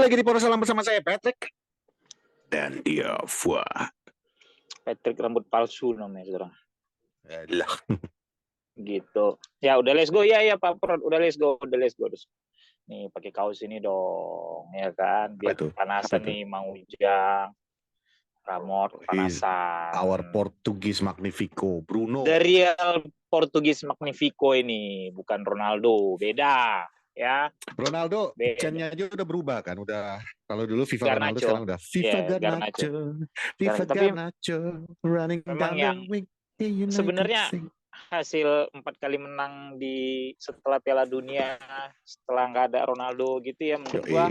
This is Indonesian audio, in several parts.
lagi di Ponsel bersama saya Patrick dan dia Fuad. Patrick rambut palsu namanya sekarang. Lah. Gitu. Ya udah let's go ya Pak Prod, udah let's go. Nih pakai kaos ini dong, ya kan? Biar panasan nih mau hujan. Ramot panasan. Our Portugis Magnifico, Bruno. The real Portugis Magnifico ini, bukan Ronaldo, beda. Ya. Ronaldo, chainnya aja udah berubah kan, udah kalau dulu FIFA Garnacho. Ronaldo sekarang udah FIFA Garnacho. FIFA Garnacho, running down the wing. Sebenarnya hasil 4 kali menang setelah Piala Dunia, setelah nggak ada Ronaldo gitu ya, menurut gua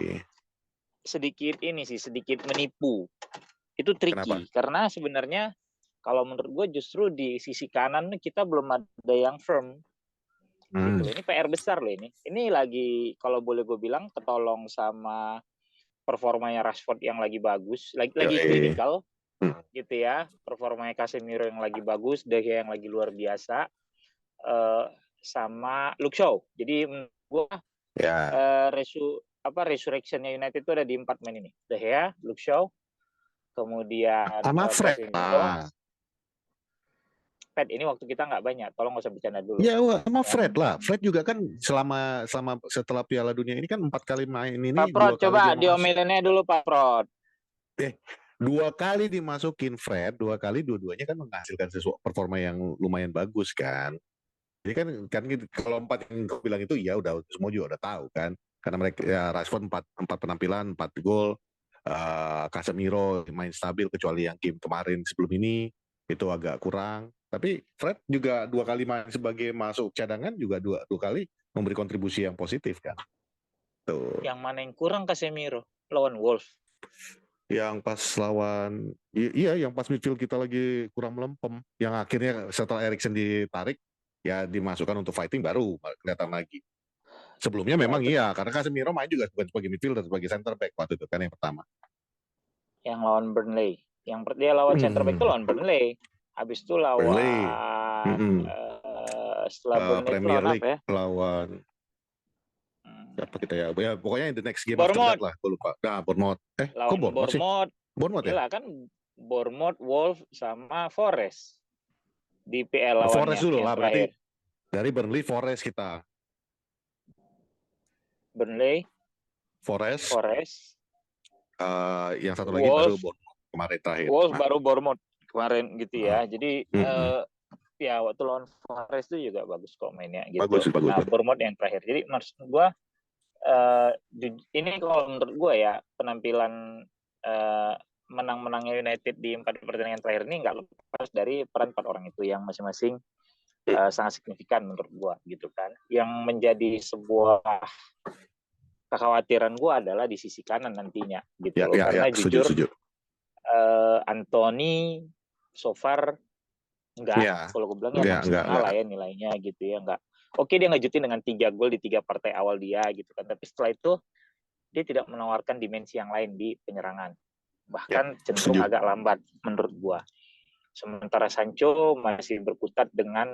sedikit menipu. Itu tricky. Karena sebenarnya kalau menurut gua justru di sisi kanan kita belum ada yang firm. Gitu. Ini PR besar loh ini. Ini lagi kalau boleh gue bilang ketolong sama performanya Rashford yang lagi bagus, lagi klinikal. Gitu ya. Performanya Casemiro yang lagi bagus, De Gea yang lagi luar biasa. Sama Luke Shaw. Jadi gue resurrectionnya United itu ada di 4 main ini. De Gea, Luke Shaw, kemudian sama Fred. Fred ini waktu kita nggak banyak, tolong nggak usah bercanda dulu. Ya, sama Fred lah. Fred juga kan selama setelah Piala Dunia ini kan 4 kali main ini. Pak Prod, coba diomelinnya dulu Pak Prod. 2 kali dimasukin Fred, 2 kali dua-duanya kan menghasilkan sesuatu performa yang lumayan bagus kan. Jadi kan kalau 4 yang gue bilang itu ya udah semua juga udah tahu kan. Karena mereka ya Rashford 4 penampilan, 4 gol. Casemiro main stabil kecuali yang game kemarin sebelum ini itu agak kurang. Tapi Fred juga 2 kali main sebagai masuk cadangan juga dua kali memberi kontribusi yang positif kan. Tuh. Yang mana yang kurang Casemiro lawan Wolves? Yang pas lawan yang pas midfield kita lagi kurang melempem, yang akhirnya setelah Eriksen ditarik ya dimasukkan untuk fighting baru kelihatan lagi. Sebelumnya memang karena Casemiro main juga bukan sebagai midfielder, sebagai center back waktu itu kan yang pertama. Yang lawan Burnley, yang dia lawan center back itu lawan Burnley. Habis itu lawan setelah Burnley Premier League ya? lawan siapa kita ya? Ya pokoknya the next game Bournemouth. after that lah, gue lupa. Nah, Bournemouth. Lawan Bournemouth ya? Iya kan Bournemouth, Wolves sama Forest di PL lawannya. Forest dulu lah berarti. Dari Burnley Forest kita. Burnley, Forest. Yang satu lagi Wolves, baru Bournemouth kemarin terakhir. Wolves baru Bournemouth kemarin gitu ya. Jadi ya waktu lawan Forest itu juga bagus kok mainnya gitu. Bagus. Bournemouth yang terakhir. Jadi maksud gue ini kalau menurut gue ya penampilan menang-menangnya United di 4 pertandingan terakhir ini nggak lepas dari peran 4 orang itu yang masing-masing sangat signifikan menurut gue gitu kan. Yang menjadi sebuah kekhawatiran gue adalah di sisi kanan nantinya gitu loh. Karena jujur Anthony so far enggak, kalau gue bilang enggak lah ya nilainya gitu ya, enggak. Oke dia ngejutin dengan 3 gol di 3 partai awal dia gitu kan, tapi setelah itu dia tidak menawarkan dimensi yang lain di penyerangan, bahkan cenderung agak lambat menurut gua. Sementara Sancho masih berkutat dengan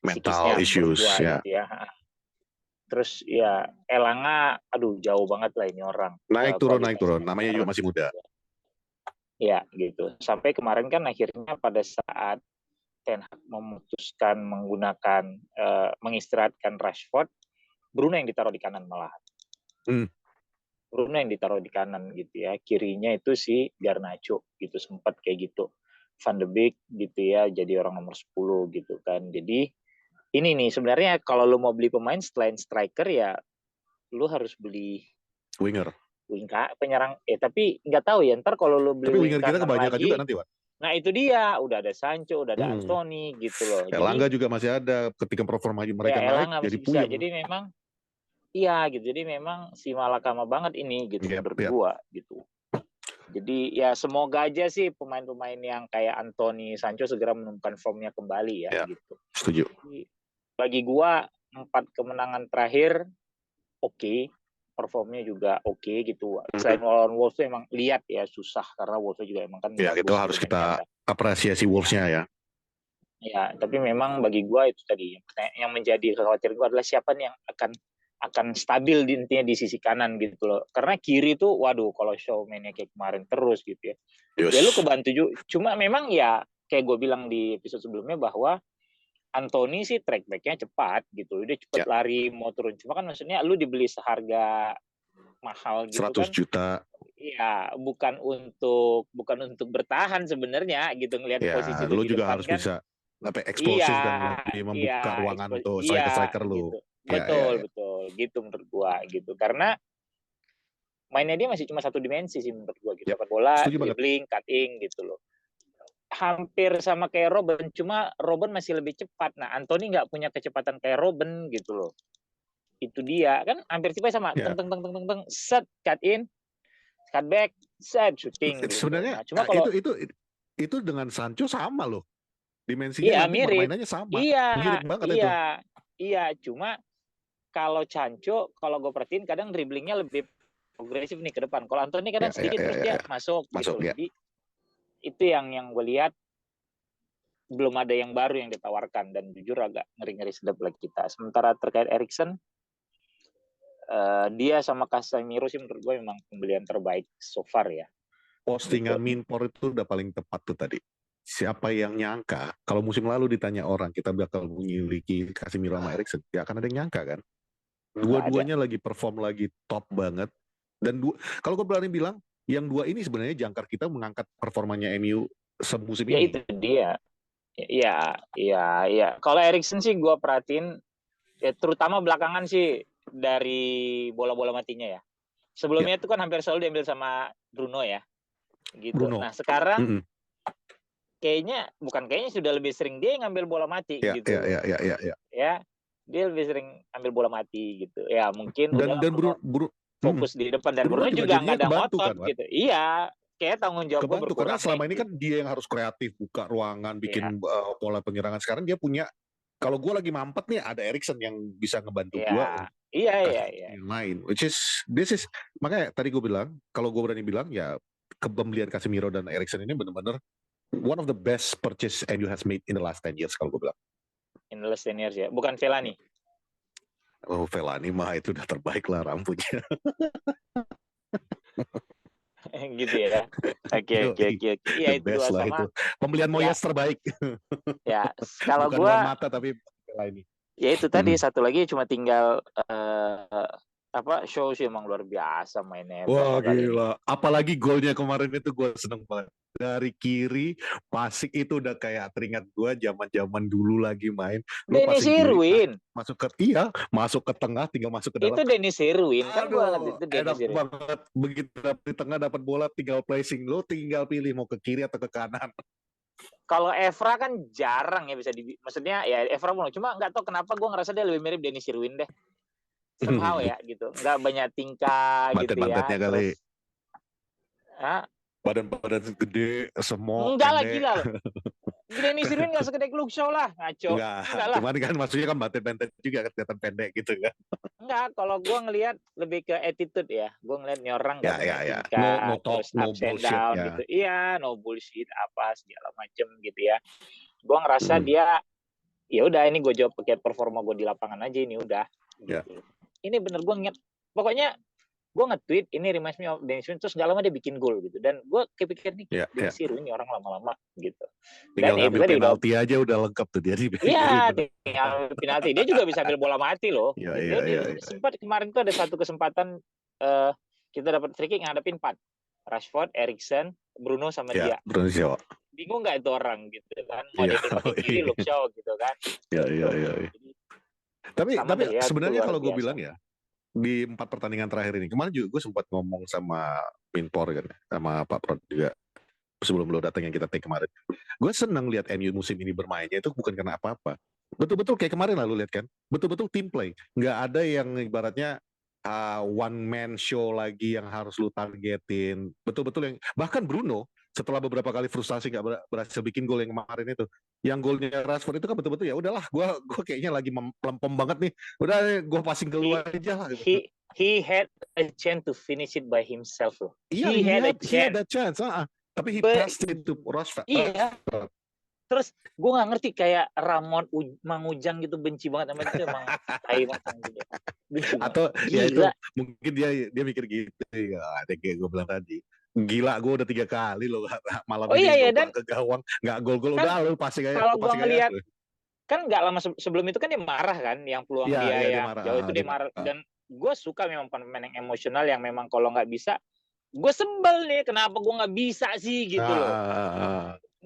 mental issues gitu ya. Terus ya Elanga, aduh jauh banget lah ini orang. Naik turun, namanya juga masih muda. Ya gitu. Sampai kemarin kan akhirnya pada saat Ten Hag memutuskan menggunakan mengistirahatkan Rashford, Bruno yang ditaruh di kanan malahan. Bruno yang ditaruh di kanan gitu ya. Kirinya itu si Garnacho gitu, sempat kayak gitu. Van de Beek gitu ya, jadi orang nomor 10 gitu kan. Jadi ini nih sebenarnya kalau lu mau beli pemain selain striker ya lu harus beli winger. Penyerang tapi nggak tahu ya ntar kalau lu beli winger kita kebanyakan juga nanti, Pak. Nah itu dia, udah ada Sancho, udah ada Anthony gitu loh. Elanga juga masih ada ketika performa mereka naik jadi puyeng. Jadi memang gitu. Jadi memang si Malakama banget ini gitu menurut gua gitu. Jadi ya semoga aja sih pemain-pemain yang kayak Anthony, Sancho segera menemukan formnya kembali ya gitu. Setuju. Jadi, bagi gua 4 kemenangan terakhir performnya juga gitu. Selain lawan Wolves itu emang lihat ya susah karena Wolves juga emang kan. Ya itu harus kita apresiasi Wolves-nya ya. Ya, tapi memang bagi gua itu tadi yang menjadi kekhawatiran gua adalah siapa nih yang akan akan stabil intinya di sisi kanan gitu loh. Karena kiri tuh waduh kalau showman-nya kayak kemarin terus gitu ya. Yes. Ya lu kebantu juga. Cuma memang ya kayak gue bilang di episode sebelumnya bahwa Anthony sih track back-nya cepat gitu. Dia cepat lari mau turun. Cuma kan maksudnya lu dibeli seharga mahal gitu 100 kan. juta. Iya, bukan untuk bertahan sebenarnya gitu ngelihat posisi lu di juga depan harus kan. bisa eksplosif dan lebih membuka ruangan untuk striker lu. Gitu. Betul gitu menurut gua gitu. Karena mainnya dia masih cuma satu dimensi sih menurut gua gitu. Dapat bola, dribbling, cutting gitu loh. Hampir sama kayak Robben, cuma Robben masih lebih cepat. Nah, Anthony nggak punya kecepatan kayak Robben gitu loh. Itu dia kan hampir tipe sama teng set cut in, cut back, set shooting gitu. Sebenarnya nah, cuma kalau itu dengan Sancho sama loh. Dimensinya nanti mirip. permainannya sama. Iya, mirip banget itu. Iya, cuma kalau Sancho, kalau gue perhatiin kadang dribblingnya lebih progresif nih ke depan. Kalau Anthony kadang sedikit terus dia masuk gitu. Jadi itu yang gue lihat belum ada yang baru yang ditawarkan dan jujur agak ngeri-ngeri sedap lagi kita. Sementara terkait Eriksen, dia sama Casemiro sih menurut gue memang pembelian terbaik so far ya. Postingan Minpor itu udah paling tepat tuh tadi. Siapa yang nyangka kalau musim lalu ditanya orang kita bakal memiliki Casemiro sama Eriksen, gak akan ada yang nyangka kan. Dua-duanya lagi perform lagi top banget. Dan kalau gue berani bilang, yang dua ini sebenarnya jangkar kita mengangkat performanya MU semusim ini. Ya itu dia. Iya. Kalau Eriksen sih gue perhatiin, ya, terutama belakangan sih dari bola-bola matinya ya. Sebelumnya itu kan hampir selalu diambil sama Bruno ya. Gitu. Nah sekarang kayaknya sudah lebih sering dia yang ngambil bola mati gitu. Ya, dia lebih sering ambil bola mati gitu. Ya mungkin dan Bruno fokus di depan dan Bruno juga nggak ada ngotot kan, gitu. Iya, kayak tanggung jawab kebantu karena selama ini gitu. kan dia yang harus kreatif, buka ruangan, bikin pola penyerangan. Sekarang dia punya, kalau gue lagi mampet nih ada Eriksen yang bisa ngebantu gue. Iya. Yang lain, makanya tadi gue bilang, kalau gue berani bilang ya pembelian Casemiro dan Eriksen ini benar-benar one of the best purchase MU has made in the last 10 years kalau gue bilang. In the last 10 years ya, bukan Fellaini. Oh, Fellaini mah itu udah terbaik lah rambutnya. Gitu ya. Oke. Iya itu lah itu. Pembelian Moyes terbaik. Ya, kalau bukan gua Mata tapi Fellaini. Ya itu tadi satu lagi cuma tinggal show sih emang luar biasa mainnya. Wah gila, apalagi golnya kemarin itu gue seneng banget. Dari kiri, passing itu udah kayak teringat gue zaman dulu lagi main. Dennis Irwin. Masuk ke tengah, tinggal masuk ke dalam. Itu Dennis Irwin kan gue itu Dennis Irwin. Enak banget, begitu di tengah dapat bola tinggal placing, lo tinggal pilih mau ke kiri atau ke kanan. Kalau Evra kan jarang ya bisa maksudnya ya Evra mulu, cuma nggak tahu kenapa gue ngerasa dia lebih mirip Dennis Irwin deh. Somehow ya gitu, nggak banyak tingkah gitu ya. Bantet-bantetnya kali. Badan gede, semua. Enggak lah, gila loh. Dennis Irwin nggak segede Luke Shaw lah, ngaco. Enggak lah. Cuman kan maksudnya kan bantet-bantet juga kelihatan pendek gitu kan. Enggak, kalau gue ngelihat lebih ke attitude ya. Gue ngelihat nih orang nggak banyak tingkah, no talk, no bullshit ya. Gitu. Iya, no bullshit apa segala macem gitu ya. Gue ngerasa dia, ya udah ini gue jawab pakai performa gue di lapangan aja ini udah. Gitu. Ini bener gue inget, pokoknya gue nge-tweet ini reminds me of Dennis Irwin, terus gak lama dia bikin gol gitu, dan gue kepikir nih Dennis Irwin ini orang lama-lama gitu. Tinggal ngambil penalti aja udah lengkap tuh dia. Iya, tinggal penalti dia juga bisa ambil bola mati loh. Iya. Sempat kemarin tuh ada satu kesempatan kita dapat free kick ngadepin 4 Rashford, Eriksen, Bruno sama dia. Bruno. Bingung nggak itu orang gitu kan? Mau dia pakai kiri Luke Shaw gitu kan? Iya. Tapi sebenarnya kalau gue bilang ya, di 4 pertandingan terakhir ini, kemarin juga gue sempat ngomong sama Minpor kan, sama Pak Prod juga, sebelum lo datang yang kita take kemarin. Gue senang lihat MU musim ini bermainnya itu bukan karena apa-apa. Betul-betul kayak kemarin lah lo lihat kan, betul-betul team play. Nggak ada yang ibaratnya one man show lagi yang harus lo targetin. Betul-betul yang, bahkan Bruno, setelah beberapa kali frustasi nggak berhasil bikin gol yang kemarin itu, yang golnya Rashford itu kan betul-betul ya udahlah, gue kayaknya lagi melempem banget nih, udah gue passing keluar aja lah. He had a chance to finish it by himself loh. He had a chance. Tapi he passed it to Rashford. Iya. Terus gue nggak ngerti kayak Ramon Mangujang gitu benci banget sama itu emang tai banget gitu. Benci banget. Atau ya itu Gila. mungkin dia mikir gitu ya, kayak gue bilang tadi. Gila, gue udah 3 kali loh malam Oh ini iya nyoba dan ke gawang nggak gol-gol, kan udah lu passing aja, kalau lu gua passing aja. ngelihat kan nggak lama sebelum itu kan dia marah kan yang peluang Iya, dia iya dia yang marah, jauh itu dia marah dan gue suka memang pemain yang emosional yang memang kalau nggak bisa gue sebel nih kenapa gue nggak bisa sih gitu loh.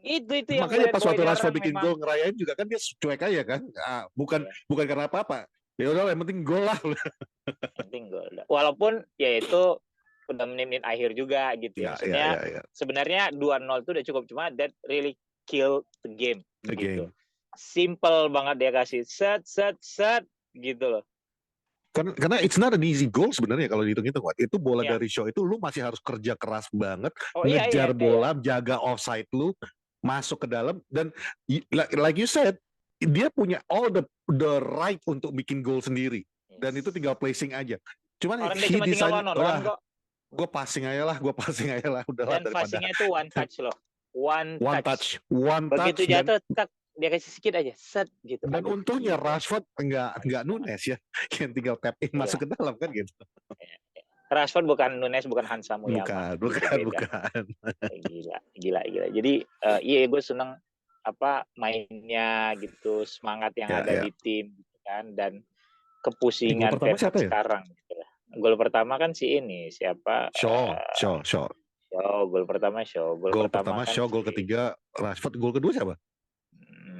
Itu yang gue Makanya lihat pas bahwa waktu ini Rashford orang bikin memang gol ngerayain juga kan dia cuek aja kan, bukan ya, bukan karena apa-apa, ya udah yang penting gol lah. penting gol. Walaupun ya itu udah menit-menit akhir juga gitu ya. Maksudnya Ya. sebenarnya 2-0 itu udah cukup cuma that really kill the game The gitu. game. Simple banget dia kasih set gitu loh. Karena it's not an easy goal sebenarnya kalau dihitung-hitung. Itu bola Ya. dari Shaw itu lu masih harus kerja keras banget, Oh, ngejar iya. bola, jaga offside lu, masuk ke dalam dan like you said, dia punya all the right untuk bikin gol sendiri. Dan itu tinggal placing aja. Cuman orang dia cuma tinggal one-on-one kok. Gue passing aja lah, udahlah. Dan passingnya itu one touch loh. One touch. Begitu jatuh, tak dia kasih sedikit aja, set gitu. Dan untungnya Rashford nggak Nunes ya, yang tinggal tap in masuk ke dalam kan gitu. Rashford bukan Nunes, bukan Hansa Muyama. Bukan. Gila. Jadi iya gue seneng apa mainnya gitu, semangat yang ada di tim gitu kan dan kepusingan Ten Hag sekarang gitu lah. Gol pertama kan si ini siapa? Shaw. Gol pertama Shaw. Gol pertama Shaw, gol ketiga Rashford, gol kedua siapa?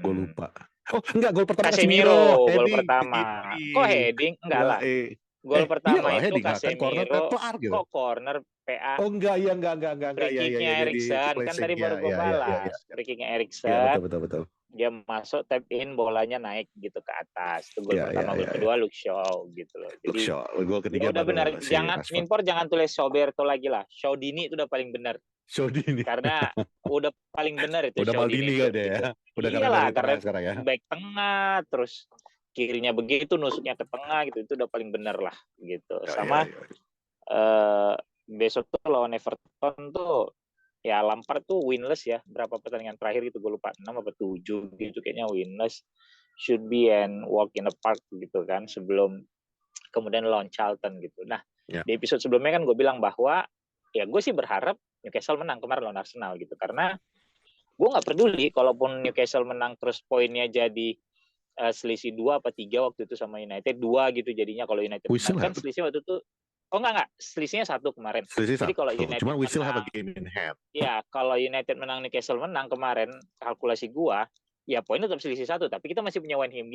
Gue lupa. Oh enggak, gol pertama Casemiro, gol pertama. Kok heading? Enggak lah. Gol pertama itu Casemiro. Kok corner PA? Oh enggak, ya enggak. Free kicknya Eriksen kan tadi baru gue balas. Free kicknya Eriksen. Betul. Dia masuk tap in, bolanya naik gitu ke atas. Itu gol pertama, gol kedua Luke Shaw gitu loh. Jadi gol ketiga udah benar. Jangan tulis Soberto lagi lah. Shawdini itu udah paling benar. Shawdini. Karena udah paling benar itu. Udah Maldini kan dia ya. Udah iyalah, karena sekarang ya. Back tengah, terus kirinya begitu, nusuknya ke tengah gitu. Itu udah paling benar lah gitu. Sama besok tuh lawan Everton tuh ya Lampard tuh winless ya. Berapa pertandingan terakhir gitu gue lupa 6 apa 7 gitu kayaknya winless. Should be and walk in the park gitu kan sebelum kemudian lawan Charlton gitu. Nah, di episode sebelumnya kan gue bilang bahwa ya gue sih berharap Newcastle menang kemarin lawan Arsenal gitu karena gue nggak peduli kalaupun Newcastle menang terus poinnya jadi selisih 2 apa 3 waktu itu sama United 2 gitu jadinya kalau United menang kan selisih waktu itu enggak selisihnya 1 kemarin. Jadi kalau United cuma we still have menang, a game in hand. Ya kalau United menang Newcastle menang kemarin kalkulasi gua ya poinnya tetap selisih 1 tapi kita masih punya one game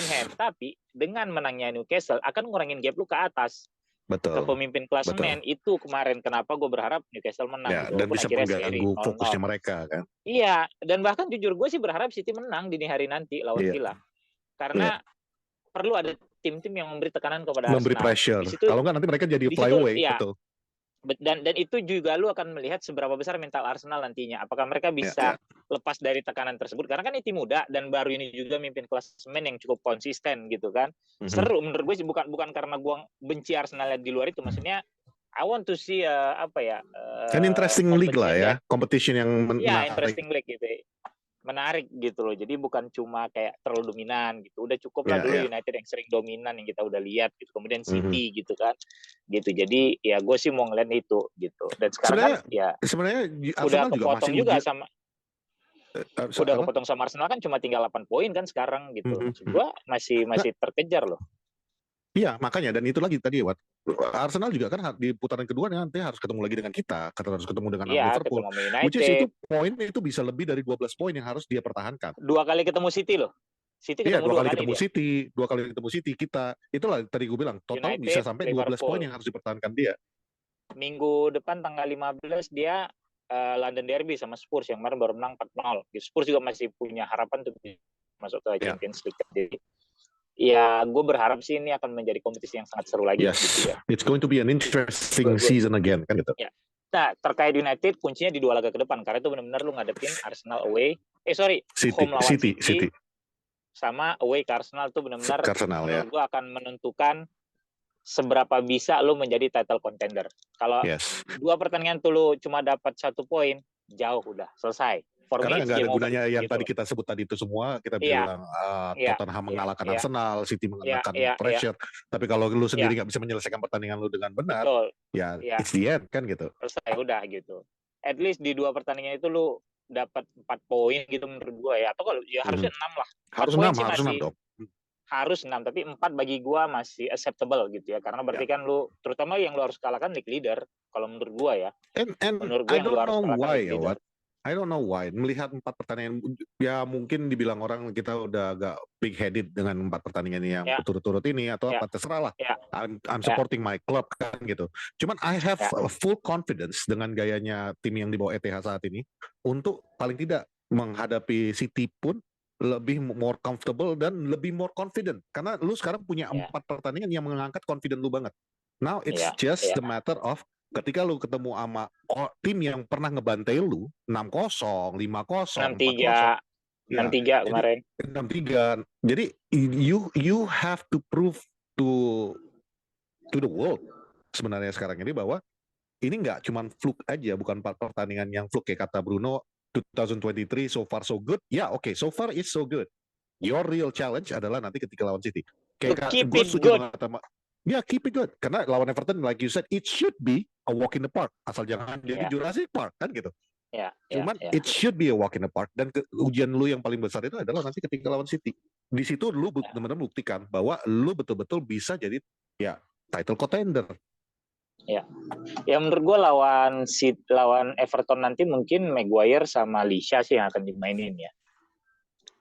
in hand tapi dengan menangnya Newcastle akan ngurangin gap lu ke atas. Betul. Ke pemimpin klasemen itu kemarin kenapa gue berharap Newcastle menang gitu. Dan bisa mengganggu fokusnya mereka kan. Iya, dan bahkan jujur gue sih berharap City menang di hari nanti lawan Villa. Karena perlu ada tim-tim yang memberi tekanan kepada Arsenal. Memberi pressure. Kalau nggak nanti mereka jadi fly away. Betul. Dan itu juga lu akan melihat seberapa besar mental Arsenal nantinya. Apakah mereka bisa lepas dari tekanan tersebut? Karena kan ini tim muda dan baru ini juga mimpin klasemen yang cukup konsisten gitu kan. Seru menurut gue sih bukan karena gue benci Arsenal di luar itu. Maksudnya I want to see kan interesting league lah ya, competition yang menarik. Interesting league gitu. Menarik gitu loh. Jadi bukan cuma kayak terlalu dominan gitu. Udah cukup lah dulu United yang sering dominan yang kita udah lihat gitu. Kemudian City gitu kan. Gitu. Jadi ya gue sih mau ngeliat itu gitu. Dan sekarang sebenarnya udah kepotong juga sama udah apa? kepotong sama Arsenal kan cuma tinggal 8 poin kan sekarang gitu. Maksud gue masih terkejar loh. Iya, makanya dan itu lagi tadi Arsenal juga kan di putaran kedua nanti harus ketemu lagi dengan kita, harus ketemu dengan Liverpool. Which is itu poin itu bisa lebih dari 12 poin yang harus dia pertahankan. 2 kali ketemu City loh. City ketemu 2 kali ketemu City, 2 kali ketemu City kita. Itulah tadi gue bilang total United, bisa sampai 12 poin yang harus dipertahankan dia. Minggu depan tanggal 15 dia London Derby sama Spurs yang kemarin baru menang 4-0. Spurs juga masih punya harapan untuk masuk ke Champions League. Jadi ya, gue berharap sih ini akan menjadi kompetisi yang sangat seru lagi. Gitu ya. It's going to be an interesting season again, kan gitu. Ya. Nah, terkait United, kuncinya di 2 laga ke depan. Karena itu benar-benar lu ngadepin Arsenal away. Home lawan City. Sama away ke Arsenal itu benar-benar menurut gue akan menentukan seberapa bisa lu menjadi title contender. Kalau 2 pertandingan tuh lu cuma dapat 1 poin, jauh udah selesai. For me Karena it's nggak ada game over gunanya yang gitu tadi loh. kita sebut tadi itu semua, kita Iya, bilang iya, Tottenham iya, mengalahkan iya, Arsenal, City iya, mengalahkan iya, iya, Pressure, tapi kalau lu iya, sendiri nggak bisa menyelesaikan pertandingan lu dengan benar, betul. ya Iya, it's the end kan gitu. selesai udah gitu. At least di 2 pertandingan itu lu dapat 4 poin gitu menurut gua ya. Atau kalau ya harusnya 6 lah. 4 Harus poin 6, sih harus 6 masih dong. harus 6, tapi 4 bagi gua masih acceptable gitu ya. Karena Ya. berarti kan lu terutama yang lu harus kalahkan league leader kalau menurut gua ya. And Menurut gua I yang lu don't harus know kalahkan why league ya, leader. I don't know why. Melihat 4 pertandingan, ya mungkin dibilang orang kita udah agak big headed dengan 4 pertandingan yang Ya, berturut-turut ini atau ya, apa, terserah lah. ya, I'm ya, supporting my club kan gitu. Cuman I have ya. full confidence dengan gayanya tim yang dibawa ETH saat ini untuk paling tidak menghadapi City pun lebih more comfortable dan lebih more confident. Karena lu sekarang punya Ya. 4 pertandingan yang mengangkat confident lu banget. Now it's Ya, just ya. the matter of ketika lu ketemu sama tim yang pernah ngebantai lu 6-0, 5-0, 4-0. 6-3, Ya, 6-3 kemarin. 6-3. Jadi you have to prove to the world sebenarnya sekarang ini bahwa ini nggak cuma fluke aja, bukan pertandingan yang fluke kayak kata Bruno 2023 so far so good. Ya, oke, so far it's so good. Your real challenge adalah nanti ketika lawan City. Kayak Keep gue it setuju good. banget sama keep it good. Karena lawan Everton, like you said, it should be a walk in the park. Asal jangan jadi Jurassic Park kan gitu. Cuman it should be a walk in the park. Dan ujian lu yang paling besar itu adalah nanti ketika lawan City. Di situ lu benar-benar buktikan bahwa lu betul-betul bisa jadi ya title contender. Ya menurut gue lawan Everton nanti mungkin Maguire sama Lisha sih yang akan dimainin ya.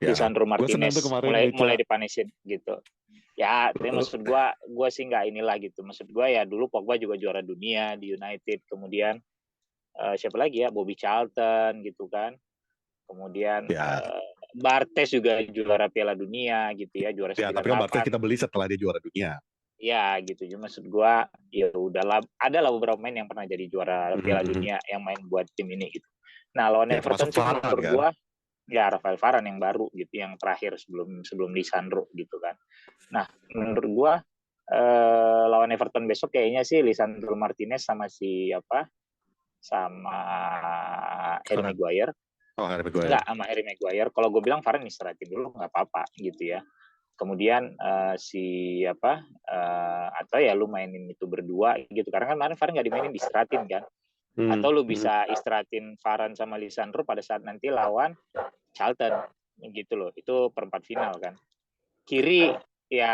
Lisandro Martinez mulai dipanesin gitu. Ya, tapi maksud gue sih nggak inilah gitu. Maksud gue ya dulu Pogba juga juara dunia di United, kemudian siapa lagi ya, Bobby Charlton gitu kan. Kemudian Bartes juga juara Piala Dunia gitu ya, juara 98. Ya, tapi kan Bartes kita beli setelah dia juara dunia. Ya gitu. Maksud gue ya udahlah, ada lah beberapa pemain yang pernah jadi juara Piala Dunia yang main buat tim ini gitu. Nah, lawan Everton sih menurut gue ya Rafael Varane yang baru gitu, yang terakhir sebelum Lisandro gitu kan. Nah, menurut gua lawan Everton besok kayaknya sih Lisandro Martinez sama Harry Maguire. Harry Maguire. Enggak, sama Harry Maguire. Kalau gue bilang Varane istirahatin dulu nggak apa-apa gitu ya. Kemudian atau ya lu mainin itu berdua gitu. Karena kan kemarin Varane nggak dimainin, diistirahatin kan. Atau lu bisa istirahatin Varane sama Lisandro pada saat nanti lawan Charlton gitu loh. Itu perempat final kan. Kiri ya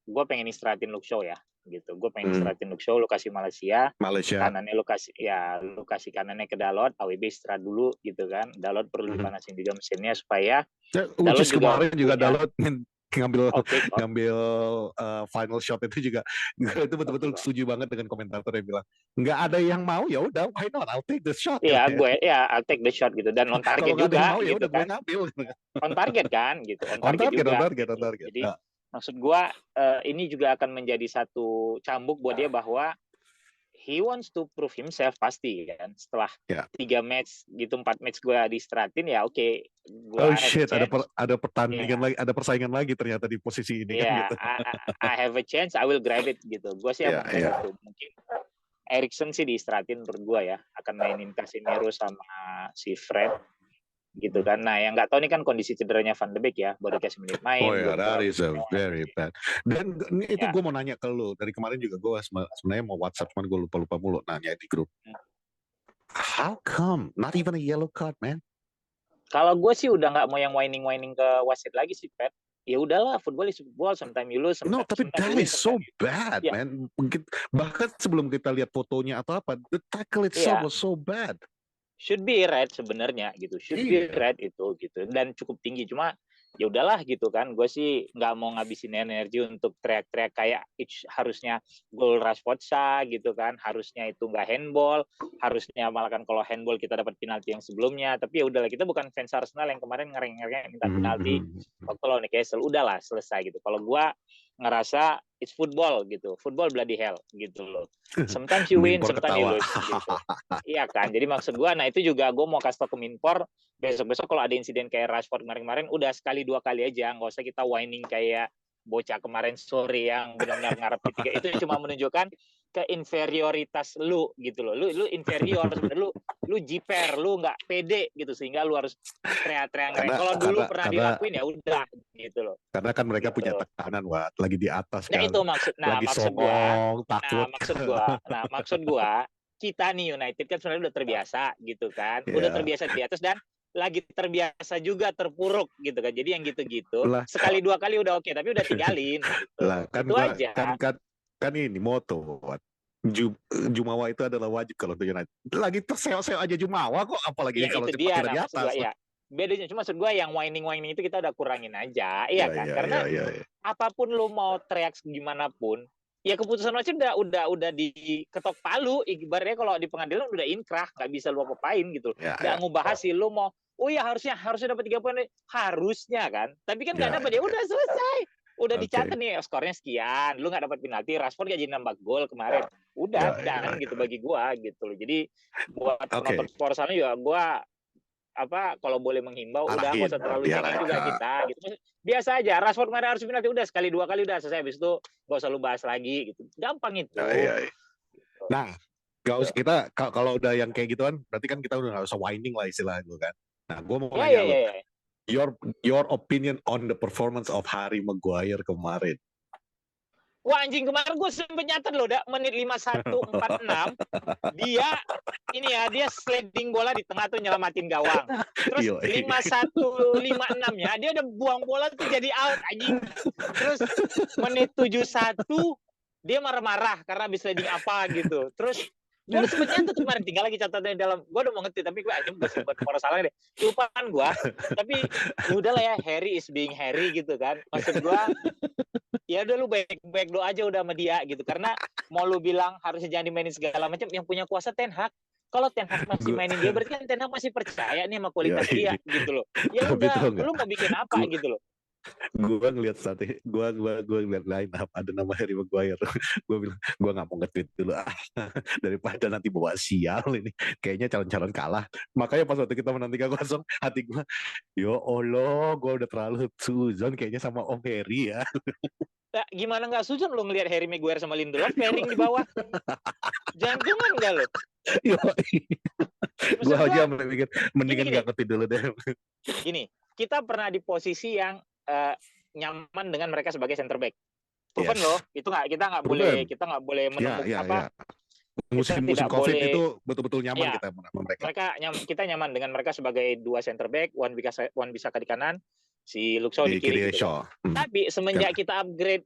gue pengen istirahatin Luke Shaw ya gitu. Gue pengen istirahatin Luke Shaw, lu kasih Malaysia. Kanannya lu kasih kanannya ke Dalot, AWB istirahat dulu gitu kan. Dalot perlu dipanasin juga mesinnya supaya Dalot juga Dalot ngambil final shot itu juga itu betul-betul setuju banget dengan komentator yang bilang nggak ada yang mau, ya udah why not, I'll take the shot. I'll take the shot gitu, dan on target juga mau, gitu ya kan. On target kan gitu, on target. Jadi maksud gue ini juga akan menjadi satu cambuk buat dia bahwa he wants to prove himself pasti kan. Setelah 3 match gitu, 4 match gue diistirahatin ya oke. Ada pertandingan lagi, ada persaingan lagi ternyata di posisi ini kan gitu. I have a chance, I will grab it gitu. Gue sih akan itu. Mungkin Eriksen sih diistirahatin menurut gue ya, akan mainin Casemiro sama si Fred gitu kan. Nah, yang nggak tahu ini kan kondisi cederanya Van de Beek ya, baru kasih menit main. Oh ya, that is a very bad. Dan itu gue mau nanya ke lu, dari kemarin juga gue sebenarnya mau WhatsApp, cuman gue lupa mulu nanya di grup. How come not even a yellow card, man? Kalau gue sih udah nggak mau yang whining ke wasit lagi sih, Pat. Ya udahlah, football is football, sometimes you lose, sometimes tapi that is so bad, man. Bahkan sebelum kita lihat fotonya atau apa, the tackle itself was so bad. Should be red sebenarnya gitu, be red itu gitu, dan cukup tinggi. Cuma ya udahlah gitu kan, gue sih nggak mau ngabisin energi untuk teriak-teriak kayak harusnya gol Rashford sah gitu kan, harusnya itu nggak handball, harusnya malah kan kalau handball kita dapat penalti yang sebelumnya. Tapi ya udahlah, kita bukan fans Arsenal yang kemarin ngereng-ngereng minta penalti waktu lawan Newcastle. Udahlah selesai gitu. Kalau gue ngerasa it's football gitu, football bloody hell gitu loh. Sometimes you win, sometimes you lose gitu. Iya kan, jadi maksud gue, nah itu juga gue mau kasih tau ke Minpor, besok-besok kalau ada insiden kayak Rashford kemarin-kemarin, udah sekali 2 kali aja, nggak usah kita whining kayak bocah kemarin sore yang benar-benar ngarep ketiga. Itu cuma menunjukkan ke inferioritas lu gitu loh. Lu inferior sebenarnya, lu jiper, lu nggak pede gitu sehingga lu harus teriak-teriak. Kalau dulu pernah dilakuin ya udah gitu loh. Karena kan mereka gitu. punya tekanan, Wak, lagi di atas Nah, kan. itu lagi maksud gua, takut. maksud gua kita nih United kan sebenarnya udah terbiasa gitu kan. Udah terbiasa di atas dan lagi terbiasa juga terpuruk gitu kan. Jadi yang gitu-gitu sekali dua kali udah oke, tapi udah tinggalin gitu. Lah kan itu aja. Kan ini moto Jumawa itu adalah wajib kalau untuk United. Lagi terseok-seok aja Jumawa kok, apalagi ya, kalau itu dia, dari atas. Gua, ya. Bedanya cuma maksud gue yang whining itu kita udah kurangin aja, iya kan? Karena apapun lu mau teriak gimana pun, ya keputusan wasit udah diketok palu. Ibaratnya kalau di pengadilan udah inkrah, nggak bisa lu apa-apain gitu. Nggak ngubah hasil, lu mau ya harusnya dapat 3 poin, harusnya kan. Tapi kan nggak dapat, ya udah selesai. Udah dicatat nih skornya sekian, lu nggak dapat penalti, Rashford gak jadi nambah gol kemarin. Udah gitu bagi gua gitu loh. Jadi buat penonton Sportsalam juga gua kalau boleh menghimbau udah nggak usah terlalu cengeng juga kita gitu. Biasa aja, Rashford kemarin harus penalti, udah sekali 2 kali udah selesai, habis itu nggak usah lu bahas lagi gitu. Gampang itu. Nah, kita kalau udah yang kayak gitu kan, berarti kan kita udah nggak usah whining lah istilahnya itu kan. Nah, gue mau nanya lu, your opinion on the performance of Harry Maguire kemarin. Wah, anjing, kemarin gue sempet nyatet loh, menit 51:46 dia sliding bola di tengah tuh nyelamatin gawang. Terus 51:56-nya dia udah buang bola tuh jadi out, anjing. Terus menit 71 dia marah-marah karena habis sliding apa gitu. Terus gue sempet nyatet kemarin, tinggal lagi catatan di dalam. Gue udah mau ngetik tapi gue anjing gue sempet salah deh. Lupaan gue. Tapi ya udahlah ya, Harry is being Harry gitu kan. Maksud gue ya udah lu baik-baik doa aja udah sama dia gitu. Karena mau lu bilang harusnya jangan dimainin segala macam, yang punya kuasa Ten Hag. Kalau Ten Hag masih mainin dia, berarti kan Ten Hag masih percaya nih sama kualitas dia gitu loh. Ya udah, lu mau bikin apa gitu loh. Gue ngeliat gue ngeliat line up ada nama Harry Maguire. Gue bilang gue nggak mau nge-tweet dulu daripada nanti bawa sial ini. Kayaknya calon-calon kalah. Makanya pas waktu kita menang 3-0, hati gue, yo Allah, gue udah terlalu suzon kayaknya sama Om Harry ya. Nah, gimana nggak suzon lu ngelihat Harry Maguire sama Lindelof pairing di bawah? Jantungan nggak lo? Gue aja mikir mendingan nggak ngetik dulu deh. Gini, kita pernah di posisi yang nyaman dengan mereka sebagai center back. Proven loh, itu kita nggak boleh menemukan musim COVID itu betul-betul nyaman kita sama mereka. Kita nyaman dengan mereka sebagai 2 center back, Wan Bissaka di kanan, si Luke Shaw di kiri gitu. Tapi semenjak kita upgrade,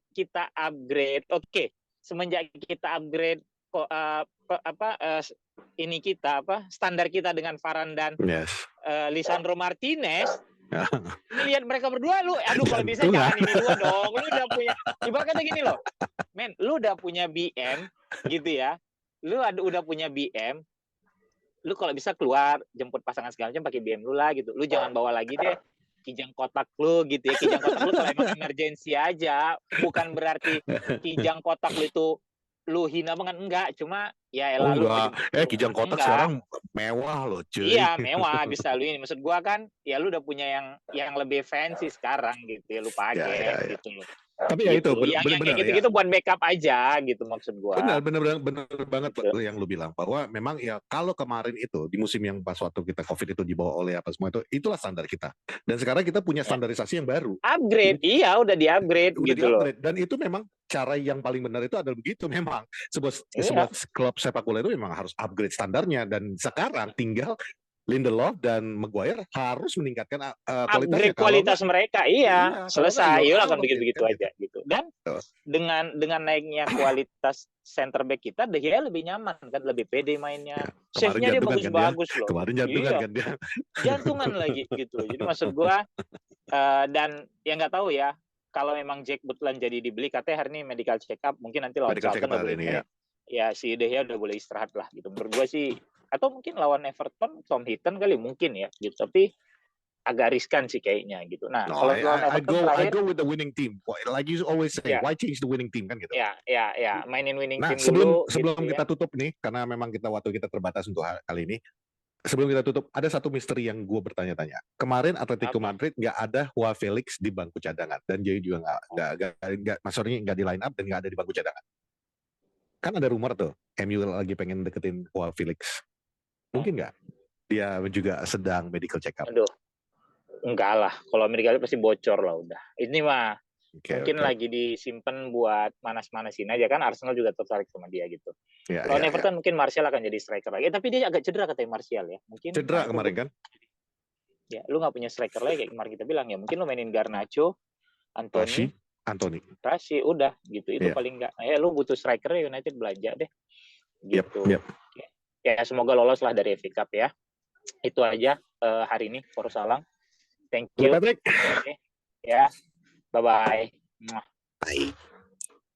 semenjak kita upgrade standar kita dengan Varane dan Lisandro Martinez. Lihat mereka berdua, kalau bisa jangan ini dua dong. Lu udah punya, ibarat kata gini loh, men, lu udah punya BM gitu ya, udah punya BM, lu kalau bisa keluar jemput pasangan segala macam pakai BM lu lah gitu. Lu jangan bawa lagi deh kijang kotak lu gitu ya. Kijang kotak lu kalau emang emergency aja, bukan berarti kijang kotak lu itu lu hina banget, enggak, cuma ya lalu kijang kotak sekarang mewah loh cuy. Iya, mewah bisa lu ini. Maksud gua kan ya lu udah punya yang lebih fancy sekarang gitu ya, lu pakai gitu loh. Tapi ya itu benar-benar gitu buat backup aja gitu maksud gua. Benar banget yang lu bilang bahwa memang ya kalau kemarin itu di musim yang pas waktu kita COVID itu dibawa oleh apa semua itu, itulah standar kita. Dan sekarang kita punya standarisasi yang baru. Upgrade, iya udah di-upgrade gitu loh. Dan itu memang cara yang paling benar itu adalah begitu memang. Sebuah klub sepak bola itu memang harus upgrade standarnya, dan sekarang tinggal Lindelof dan Maguire harus meningkatkan kualitas mereka. Iya, selesai. Iya, akan begitu aja gitu. Dan dengan naiknya kualitas center back kita, De Gea lebih nyaman kan, lebih pede mainnya. Save-nya dia bagus-bagus loh. Kemarin jantungan kan dia. Jantungan lagi gitu. Jadi maksud gua dan ya nggak tahu ya, kalau memang Jack Butland jadi dibeli, katanya hari ini medical check up, mungkin nanti lawan Charlton udah boleh. Ya si De Gea udah boleh istirahat lah gitu. Menurut gua sih, atau mungkin lawan Everton Tom Heaton kali mungkin ya gitu, tapi agak riskan sih kayaknya gitu. Nah, kalau lawan Everton I go with the winning team. Like you always say, why change the winning team kan gitu. Ya, mainin winning team dulu. Sebelum gitu, kita tutup nih, karena memang waktu kita terbatas untuk kali ini. Sebelum kita tutup, ada satu misteri yang gue bertanya-tanya. Kemarin Atletico Madrid nggak ada Joao Felix di bangku cadangan, dan jadi juga nggak maksudnya nggak di line up dan nggak ada di bangku cadangan. kan ada rumor tuh, MU lagi pengen deketin Joao Felix. Mungkin nggak? Dia juga sedang medical check up. Aduh, enggak lah. Kalau medical pasti bocor lah udah. Ini mah mungkin lagi disimpan buat manas-manasin aja kan. Arsenal juga tertarik sama dia gitu. Kalau Everton mungkin Martial akan jadi striker lagi. Tapi dia agak cedera katanya Martial ya. Mungkin cedera kemarin kan? Ya, lu nggak punya striker lagi kayak kemarin kita bilang ya. Mungkin lu mainin Garnacho, Anthony, Rashid, udah gitu. Itu paling nggak. Ya lu butuh striker ya, United belanja deh. Gitu. Ya semoga lolos lah dari FA Cup ya. Itu aja hari ini Salang. Thank you. Patrick. Ya. Bye-bye. Bye.